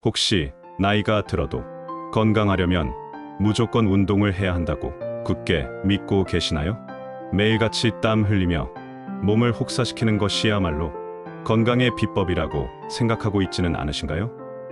혹시 나이가 들어도 건강하려면 무조건 운동을 해야 한다고 굳게 믿고 계시나요? 매일같이 땀 흘리며 몸을 혹사시키는 것이야말로 건강의 비법이라고 생각하고 있지는 않으신가요?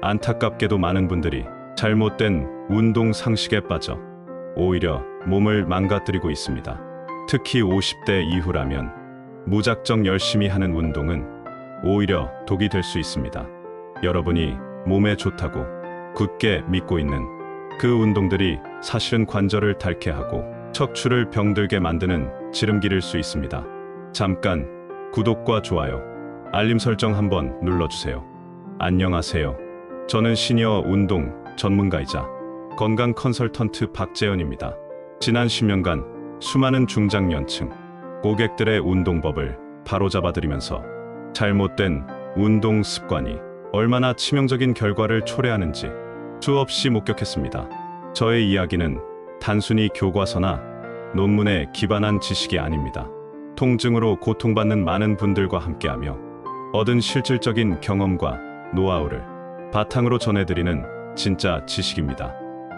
안타깝게도 많은 분들이 잘못된 운동 상식에 빠져 오히려 몸을 망가뜨리고 있습니다. 특히 50대 이후라면 무작정 열심히 하는 운동은 오히려 독이 될 수 있습니다. 여러분이 몸에 좋다고 굳게 믿고 있는 그 운동들이 사실은 관절을 닳게 하고 척추를 병들게 만드는 지름길일 수 있습니다. 잠깐 구독과 좋아요, 알림 설정 한번 눌러주세요. 안녕하세요. 저는 시니어 운동 전문가이자 건강 컨설턴트 박재현입니다. 지난 10년간 수많은 중장년층 고객들의 운동법을 바로잡아드리면서 잘못된 운동 습관이 얼마나 치명적인 결과를 초래하는지 수없이 목격했습니다. 저의 이야기는 단순히 교과서나 논문에 기반한 지식이 아닙니다. 통증으로 고통받는 많은 분들과 함께하며 얻은 실질적인 경험과 노하우를 바탕으로 전해드리는 진짜 지식입니다.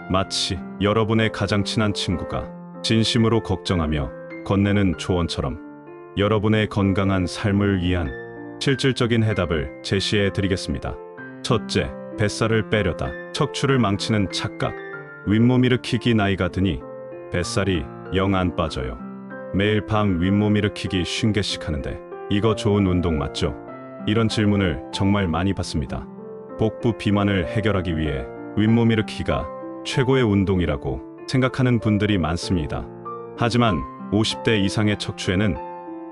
마치 여러분의 가장 친한 친구가 진심으로 걱정하며 건네는 조언처럼 여러분의 건강한 삶을 위한 실질적인 해답을 제시해 드리겠습니다. 첫째, 뱃살을 빼려다 척추를 망치는 착각. 윗몸 일으키기. 나이가 드니 뱃살이 영 안 빠져요. 매일 밤 윗몸 일으키기 50개씩 하는데 이거 좋은 운동 맞죠? 이런 질문을 정말 많이 받습니다. 복부 비만을 해결하기 위해 윗몸 일으키기가 최고의 운동이라고 생각하는 분들이 많습니다. 하지만 50대 이상의 척추에는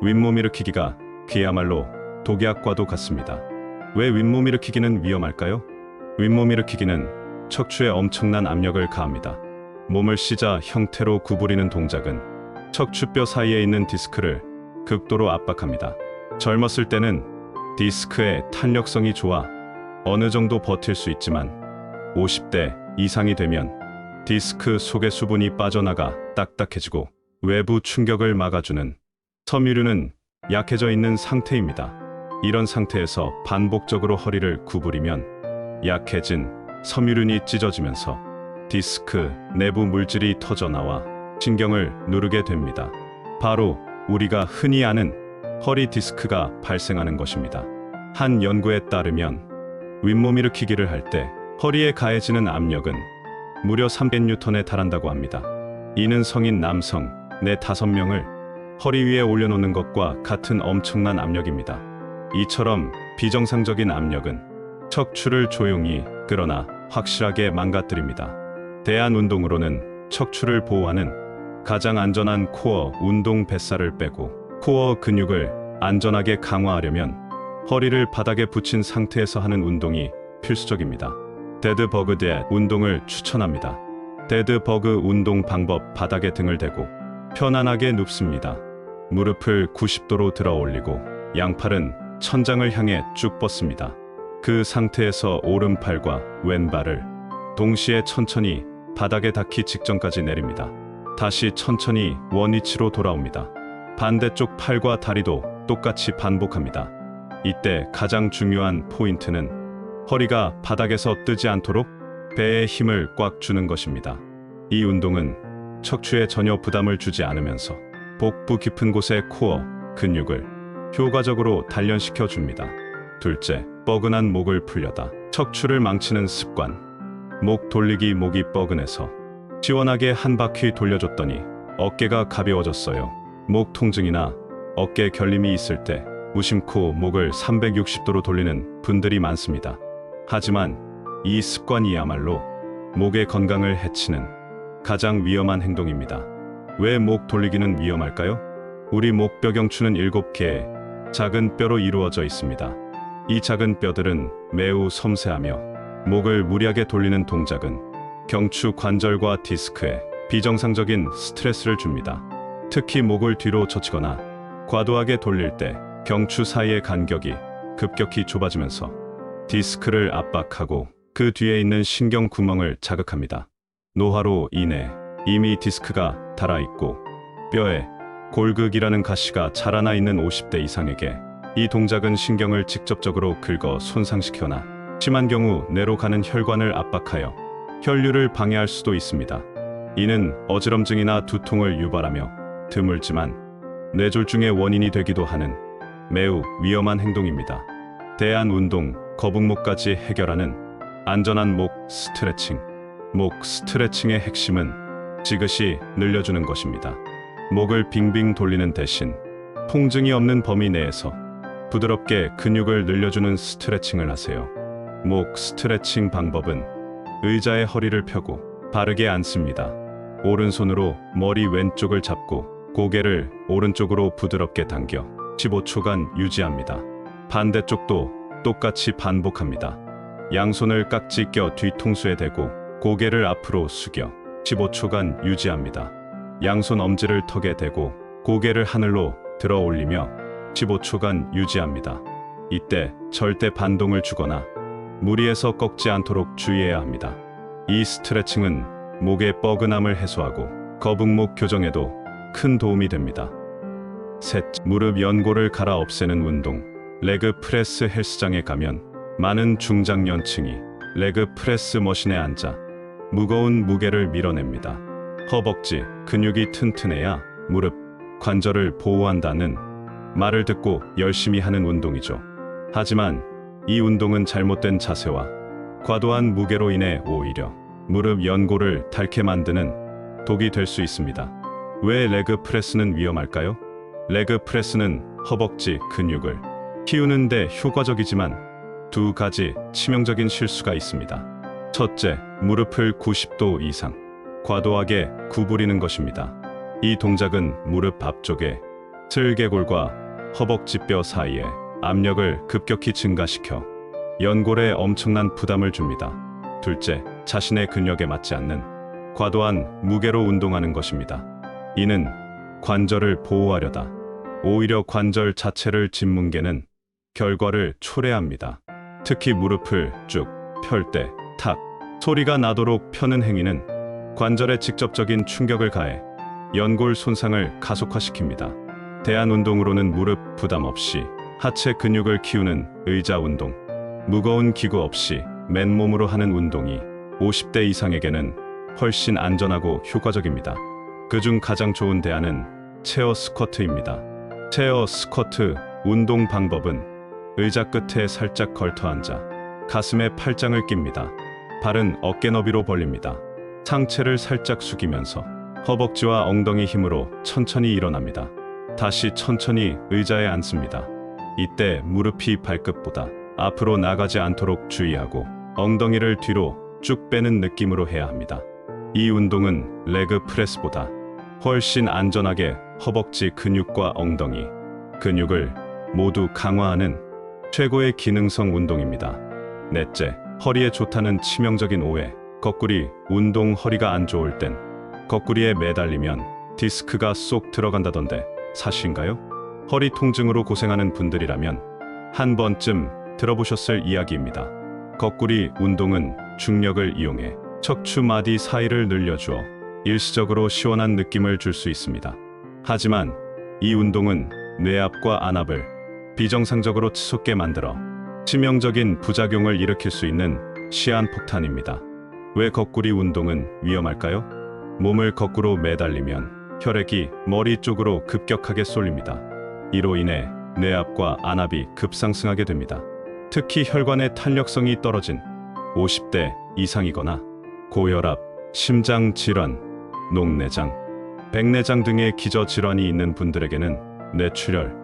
윗몸 일으키기가 그야말로 독약과도 같습니다. 왜 윗몸 일으키기는 위험할까요? 윗몸 일으키기는 척추에 엄청난 압력을 가합니다. 몸을 C자 형태로 구부리는 동작은 척추뼈 사이에 있는 디스크를 극도로 압박합니다. 젊었을 때는 디스크의 탄력성이 좋아 어느 정도 버틸 수 있지만 50대 이상이 되면 디스크 속의 수분이 빠져나가 딱딱해지고 외부 충격을 막아주는 섬유류는 약해져 있는 상태입니다. 이런 상태에서 반복적으로 허리를 구부리면 약해진 섬유륜이 찢어지면서 디스크 내부 물질이 터져나와 신경을 누르게 됩니다. 바로 우리가 흔히 아는 허리 디스크가 발생하는 것입니다. 한 연구에 따르면 윗몸 일으키기를 할 때 허리에 가해지는 압력은 무려 300N에 달한다고 합니다. 이는 성인 남성 4~5명을 허리 위에 올려놓는 것과 같은 엄청난 압력입니다. 이처럼 비정상적인 압력은 척추를 조용히 그러나 확실하게 망가뜨립니다. 대안운동으로는 척추를 보호하는 가장 안전한 코어 운동 뱃살을 빼고 코어 근육을 안전하게 강화하려면 허리를 바닥에 붙인 상태에서 하는 운동이 필수적입니다. 데드버그 대 운동을 추천합니다. 데드버그 운동 방법: 바닥에 등을 대고 편안하게 눕습니다. 무릎을 90도로 들어 올리고 양팔은 천장을 향해 쭉 뻗습니다. 그 상태에서 오른팔과 왼발을 동시에 천천히 바닥에 닿기 직전까지 내립니다. 다시 천천히 원위치로 돌아옵니다. 반대쪽 팔과 다리도 똑같이 반복합니다. 이때 가장 중요한 포인트는 허리가 바닥에서 뜨지 않도록 배에 힘을 꽉 주는 것입니다. 이 운동은 척추에 전혀 부담을 주지 않으면서 복부 깊은 곳의 코어 근육을 효과적으로 단련시켜 줍니다. 둘째, 뻐근한 목을 풀려다 척추를 망치는 습관. 목 돌리기. 목이 뻐근해서 시원하게 한 바퀴 돌려줬더니 어깨가 가벼워졌어요. 목 통증이나 어깨 결림이 있을 때 무심코 목을 360도로 돌리는 분들이 많습니다. 하지만 이 습관이야말로 목의 건강을 해치는 가장 위험한 행동입니다. 왜 목 돌리기는 위험할까요? 우리 목뼈 경추는 7개의 작은 뼈로 이루어져 있습니다. 이 작은 뼈들은 매우 섬세하며 목을 무리하게 돌리는 동작은 경추 관절과 디스크에 비정상적인 스트레스를 줍니다. 특히 목을 뒤로 젖히거나 과도하게 돌릴 때 경추 사이의 간격이 급격히 좁아지면서 디스크를 압박하고 그 뒤에 있는 신경 구멍을 자극합니다. 노화로 인해 이미 디스크가 닳아있고 뼈에 골극이라는 가시가 자라나 있는 50대 이상에게 이 동작은 신경을 직접적으로 긁어 손상시키거나 심한 경우 뇌로 가는 혈관을 압박하여 혈류를 방해할 수도 있습니다. 이는 어지럼증이나 두통을 유발하며 드물지만 뇌졸중의 원인이 되기도 하는 매우 위험한 행동입니다. 대한운동, 거북목까지 해결하는 안전한 목 스트레칭. 목 스트레칭의 핵심은 지그시 늘려주는 것입니다. 목을 빙빙 돌리는 대신 통증이 없는 범위 내에서 부드럽게 근육을 늘려주는 스트레칭을 하세요. 목 스트레칭 방법은 의자에 허리를 펴고 바르게 앉습니다. 오른손으로 머리 왼쪽을 잡고 고개를 오른쪽으로 부드럽게 당겨 15초간 유지합니다. 반대쪽도 똑같이 반복합니다. 양손을 깍지 껴 뒤통수에 대고 고개를 앞으로 숙여 15초간 유지합니다. 양손 엄지를 턱에 대고 고개를 하늘로 들어 올리며 15초간 유지합니다. 이때 절대 반동을 주거나 무리해서 꺾지 않도록 주의해야 합니다. 이 스트레칭은 목의 뻐근함을 해소하고 거북목 교정에도 큰 도움이 됩니다. 셋, 무릎 연골을 갈아 없애는 운동. 레그 프레스 헬스장에 가면 많은 중장년층이 레그 프레스 머신에 앉아 무거운 무게를 밀어냅니다. 허벅지 근육이 튼튼해야 무릎 관절을 보호한다는 말을 듣고 열심히 하는 운동이죠. 하지만 이 운동은 잘못된 자세와 과도한 무게로 인해 오히려 무릎 연골을 닳게 만드는 독이 될 수 있습니다. 왜 레그 프레스는 위험할까요? 레그 프레스는 허벅지 근육을 키우는데 효과적이지만 두 가지 치명적인 실수가 있습니다. 첫째, 무릎을 90도 이상 과도하게 구부리는 것입니다. 이 동작은 무릎 앞쪽에 슬개골과 허벅지뼈 사이에 압력을 급격히 증가시켜 연골에 엄청난 부담을 줍니다. 둘째, 자신의 근력에 맞지 않는 과도한 무게로 운동하는 것입니다. 이는 관절을 보호하려다 오히려 관절 자체를 짓뭉개는 결과를 초래합니다. 특히 무릎을 쭉 펼 때 탁 소리가 나도록 펴는 행위는 관절에 직접적인 충격을 가해 연골 손상을 가속화시킵니다. 대한운동으로는 무릎 부담 없이 하체 근육을 키우는 의자 운동, 무거운 기구 없이 맨몸으로 하는 운동이 50대 이상에게는 훨씬 안전하고 효과적입니다. 그중 가장 좋은 대안은 체어 스쿼트입니다. 체어 스쿼트 운동 방법은 의자 끝에 살짝 걸터 앉아 가슴에 팔짱을 낍니다. 발은 어깨 너비로 벌립니다. 상체를 살짝 숙이면서 허벅지와 엉덩이 힘으로 천천히 일어납니다. 다시 천천히 의자에 앉습니다. 이때 무릎이 발끝보다 앞으로 나가지 않도록 주의하고 엉덩이를 뒤로 쭉 빼는 느낌으로 해야 합니다. 이 운동은 레그 프레스보다 훨씬 안전하게 허벅지 근육과 엉덩이 근육을 모두 강화하는 최고의 기능성 운동입니다. 넷째, 허리에 좋다는 치명적인 오해. 거꾸리 운동. 허리가 안 좋을 땐 거꾸리에 매달리면 디스크가 쏙 들어간다던데 사실인가요? 허리 통증으로 고생하는 분들이라면 한 번쯤 들어보셨을 이야기입니다. 거꾸리 운동은 중력을 이용해 척추 마디 사이를 늘려주어 일시적으로 시원한 느낌을 줄 수 있습니다. 하지만 이 운동은 뇌압과 안압을 비정상적으로 치솟게 만들어 치명적인 부작용을 일으킬 수 있는 시한폭탄입니다. 왜 거꾸리 운동은 위험할까요? 몸을 거꾸로 매달리면 혈액이 머리 쪽으로 급격하게 쏠립니다. 이로 인해 뇌압과 안압이 급상승하게 됩니다. 특히 혈관의 탄력성이 떨어진 50대 이상이거나 고혈압, 심장 질환, 녹내장, 백내장 등의 기저질환이 있는 분들에게는 뇌출혈,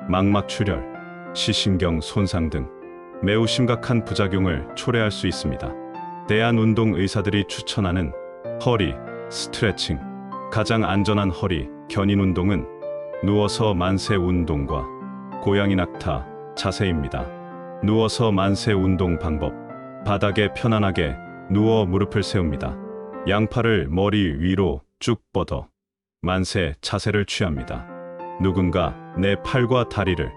망막출혈, 시신경 손상 등 매우 심각한 부작용을 초래할 수 있습니다. 대한운동 의사들이 추천하는 허리 스트레칭. 가장 안전한 허리 견인 운동은 누워서 만세 운동과 고양이 낙타 자세입니다. 누워서 만세 운동 방법. 바닥에 편안하게 누워 무릎을 세웁니다. 양팔을 머리 위로 쭉 뻗어 만세 자세를 취합니다. 누군가 내 팔과 다리를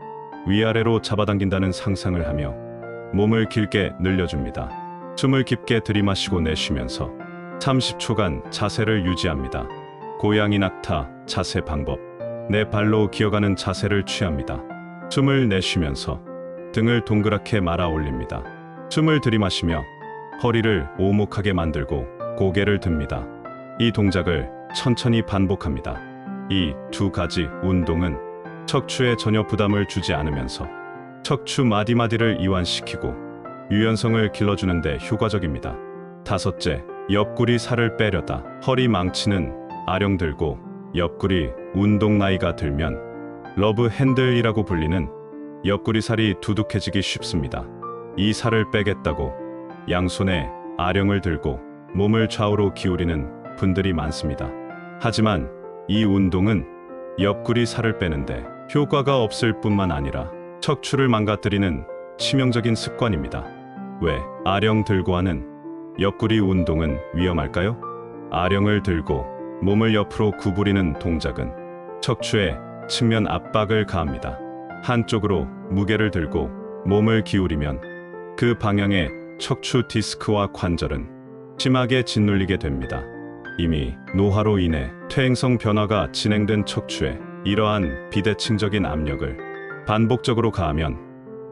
위아래로 잡아당긴다는 상상을 하며 몸을 길게 늘려줍니다. 숨을 깊게 들이마시고 내쉬면서 30초간 자세를 유지합니다. 고양이 낙타 자세 방법. 내 발로 기어가는 자세를 취합니다. 숨을 내쉬면서 등을 동그랗게 말아 올립니다. 숨을 들이마시며 허리를 오목하게 만들고 고개를 듭니다. 이 동작을 천천히 반복합니다. 이 두 가지 운동은 척추에 전혀 부담을 주지 않으면서 척추 마디마디를 이완시키고 유연성을 길러주는 데 효과적입니다. 다섯째, 옆구리 살을 빼려다. 허리 망치는 아령 들고 옆구리 운동. 나이가 들면 러브 핸들이라고 불리는 옆구리 살이 두둑해지기 쉽습니다. 이 살을 빼겠다고 양손에 아령을 들고 몸을 좌우로 기울이는 분들이 많습니다. 하지만 이 운동은 옆구리 살을 빼는데 효과가 없을 뿐만 아니라 척추를 망가뜨리는 치명적인 습관입니다. 왜 아령 들고 하는 옆구리 운동은 위험할까요? 아령을 들고 몸을 옆으로 구부리는 동작은 척추에 측면 압박을 가합니다. 한쪽으로 무게를 들고 몸을 기울이면 그 방향의 척추 디스크와 관절은 심하게 짓눌리게 됩니다. 이미 노화로 인해 퇴행성 변화가 진행된 척추에 이러한 비대칭적인 압력을 반복적으로 가하면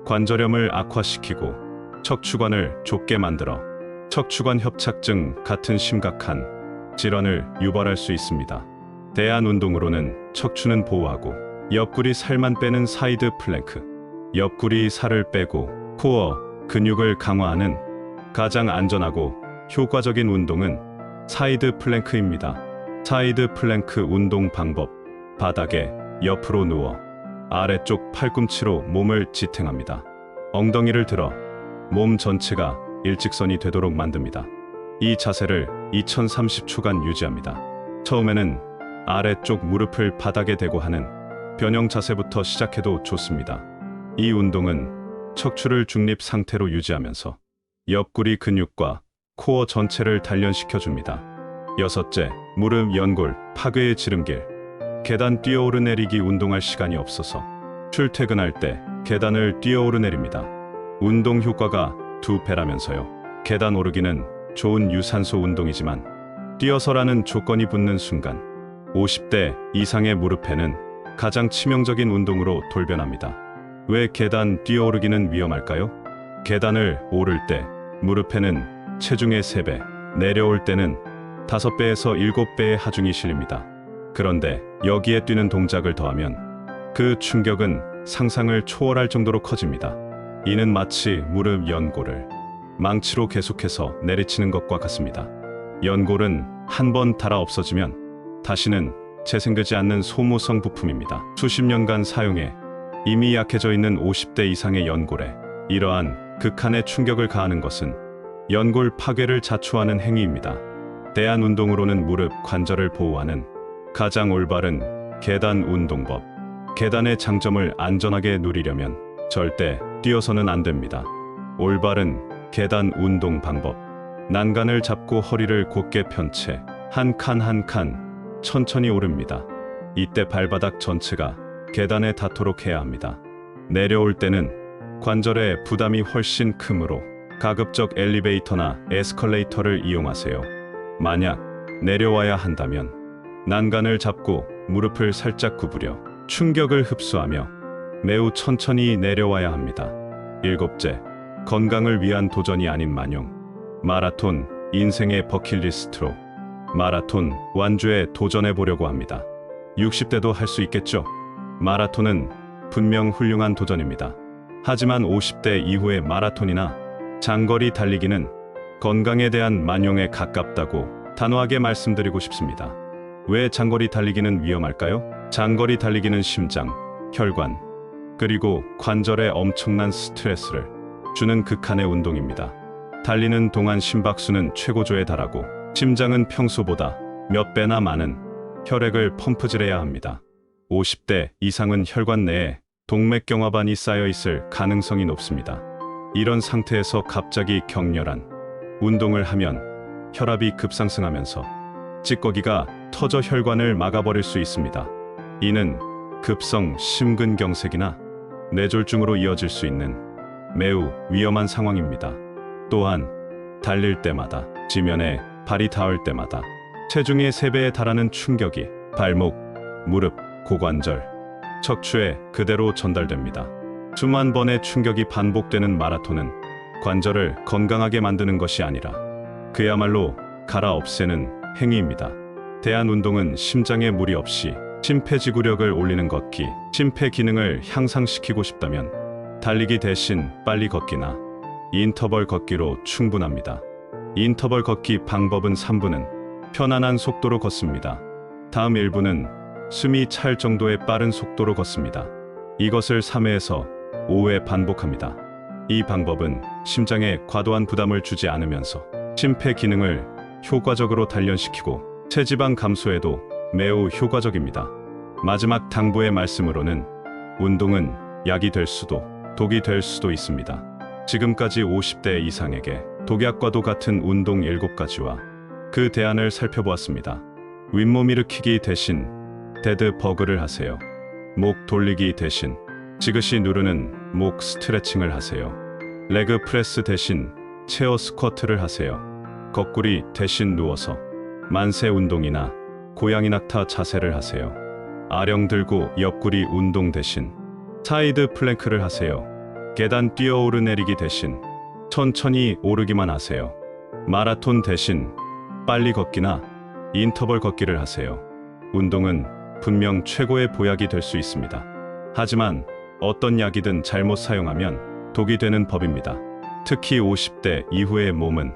관절염을 악화시키고 척추관을 좁게 만들어 척추관 협착증 같은 심각한 질환을 유발할 수 있습니다. 대안 운동으로는 척추는 보호하고 옆구리 살만 빼는 사이드 플랭크, 옆구리 살을 빼고 코어 근육을 강화하는 가장 안전하고 효과적인 운동은 사이드 플랭크입니다. 사이드 플랭크 운동 방법: 바닥에 옆으로 누워 아래쪽 팔꿈치로 몸을 지탱합니다. 엉덩이를 들어 몸 전체가 일직선이 되도록 만듭니다. 이 자세를 2030초간 유지합니다. 처음에는 아래쪽 무릎을 바닥에 대고 하는 변형 자세부터 시작해도 좋습니다. 이 운동은 척추를 중립 상태로 유지하면서 옆구리 근육과 코어 전체를 단련시켜 줍니다. 여섯째, 무릎 연골 파괴의 지름길. 계단 뛰어오르내리기. 운동할 시간이 없어서 출퇴근할 때 계단을 뛰어오르내립니다. 운동 효과가 2배라면서요. 계단 오르기는 좋은 유산소 운동이지만 뛰어서라는 조건이 붙는 순간 50대 이상의 무릎에는 가장 치명적인 운동으로 돌변합니다. 왜 계단 뛰어오르기는 위험할까요? 계단을 오를 때 무릎에는 체중의 3배, 내려올 때는 5배에서 7배의 하중이 실립니다. 그런데 여기에 뛰는 동작을 더하면 그 충격은 상상을 초월할 정도로 커집니다. 이는 마치 무릎 연골을 망치로 계속해서 내리치는 것과 같습니다. 연골은 한번 닳아 없어지면 다시는 재생되지 않는 소모성 부품입니다. 수십 년간 사용해 이미 약해져 있는 50대 이상의 연골에 이러한 극한의 충격을 가하는 것은 연골 파괴를 자초하는 행위입니다. 대안 운동으로는 무릎 관절을 보호하는 가장 올바른 계단 운동법. 계단의 장점을 안전하게 누리려면 절대 뛰어서는 안 됩니다. 올바른 계단 운동 방법. 난간을 잡고 허리를 곧게 편 채 한 칸 한 칸 천천히 오릅니다. 이때 발바닥 전체가 계단에 닿도록 해야 합니다. 내려올 때는 관절의 부담이 훨씬 크므로 가급적 엘리베이터나 에스컬레이터를 이용하세요. 만약 내려와야 한다면 난간을 잡고 무릎을 살짝 구부려 충격을 흡수하며 매우 천천히 내려와야 합니다. 일곱째, 건강을 위한 도전이 아닌 만용. 마라톤, 인생의 버킷리스트로 마라톤 완주에 도전해 보려고 합니다. 60대도 할 수 있겠죠? 마라톤은 분명 훌륭한 도전입니다. 하지만 50대 이후의 마라톤이나 장거리 달리기는 건강에 대한 만용에 가깝다고 단호하게 말씀드리고 싶습니다. 왜 장거리 달리기는 위험할까요? 장거리 달리기는 심장, 혈관, 그리고 관절에 엄청난 스트레스를 주는 극한의 운동입니다. 달리는 동안 심박수는 최고조에 달하고 심장은 평소보다 몇 배나 많은 혈액을 펌프질해야 합니다. 50대 이상은 혈관 내에 동맥경화반이 쌓여 있을 가능성이 높습니다. 이런 상태에서 갑자기 격렬한 운동을 하면 혈압이 급상승하면서 찌꺼기가 터져 혈관을 막아버릴 수 있습니다. 이는 급성 심근경색이나 뇌졸중으로 이어질 수 있는 매우 위험한 상황입니다. 또한 달릴 때마다, 지면에 발이 닿을 때마다 체중의 3배에 달하는 충격이 발목, 무릎, 고관절, 척추에 그대로 전달됩니다. 수만 번의 충격이 반복되는 마라톤은 관절을 건강하게 만드는 것이 아니라 그야말로 갈아 없애는 행위입니다. 대한운동은 심장에 무리 없이 심폐지구력을 올리는 걷기, 심폐 기능을 향상시키고 싶다면 달리기 대신 빨리 걷기나 인터벌 걷기로 충분합니다. 인터벌 걷기 방법은 3분은 편안한 속도로 걷습니다. 다음 1분은 숨이 찰 정도의 빠른 속도로 걷습니다. 이것을 3회에서 5회 반복합니다. 이 방법은 심장에 과도한 부담을 주지 않으면서 심폐 기능을 효과적으로 단련시키고 체지방 감소에도 매우 효과적입니다. 마지막 당부의 말씀으로는 운동은 약이 될 수도 독이 될 수도 있습니다. 지금까지 50대 이상에게 독약과도 같은 운동 7가지와 그 대안을 살펴보았습니다. 윗몸 일으키기 대신 데드버그를 하세요. 목 돌리기 대신 지그시 누르는 목 스트레칭을 하세요. 레그 프레스 대신 체어 스쿼트를 하세요. 거꾸리 대신 누워서 만세 운동이나 고양이 낙타 자세를 하세요. 아령 들고 옆구리 운동 대신 사이드 플랭크를 하세요. 계단 뛰어 오르내리기 대신 천천히 오르기만 하세요. 마라톤 대신 빨리 걷기나 인터벌 걷기를 하세요. 운동은 분명 최고의 보약이 될 수 있습니다. 하지만 어떤 약이든 잘못 사용하면 독이 되는 법입니다. 특히 50대 이후의 몸은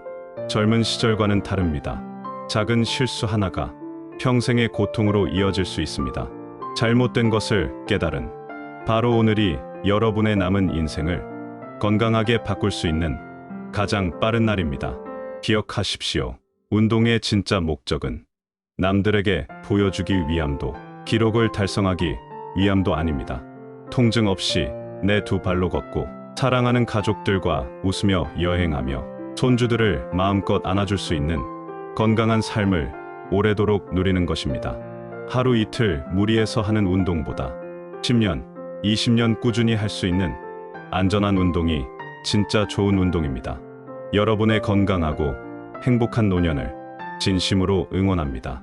젊은 시절과는 다릅니다. 작은 실수 하나가 평생의 고통으로 이어질 수 있습니다. 잘못된 것을 깨달은 바로 오늘이 여러분의 남은 인생을 건강하게 바꿀 수 있는 가장 빠른 날입니다. 기억하십시오. 운동의 진짜 목적은 남들에게 보여주기 위함도 기록을 달성하기 위함도 아닙니다. 통증 없이 내 두 발로 걷고 사랑하는 가족들과 웃으며 여행하며 손주들을 마음껏 안아줄 수 있는 건강한 삶을 오래도록 누리는 것입니다. 하루 이틀 무리해서 하는 운동보다 10년, 20년 꾸준히 할 수 있는 안전한 운동이 진짜 좋은 운동입니다. 여러분의 건강하고 행복한 노년을 진심으로 응원합니다.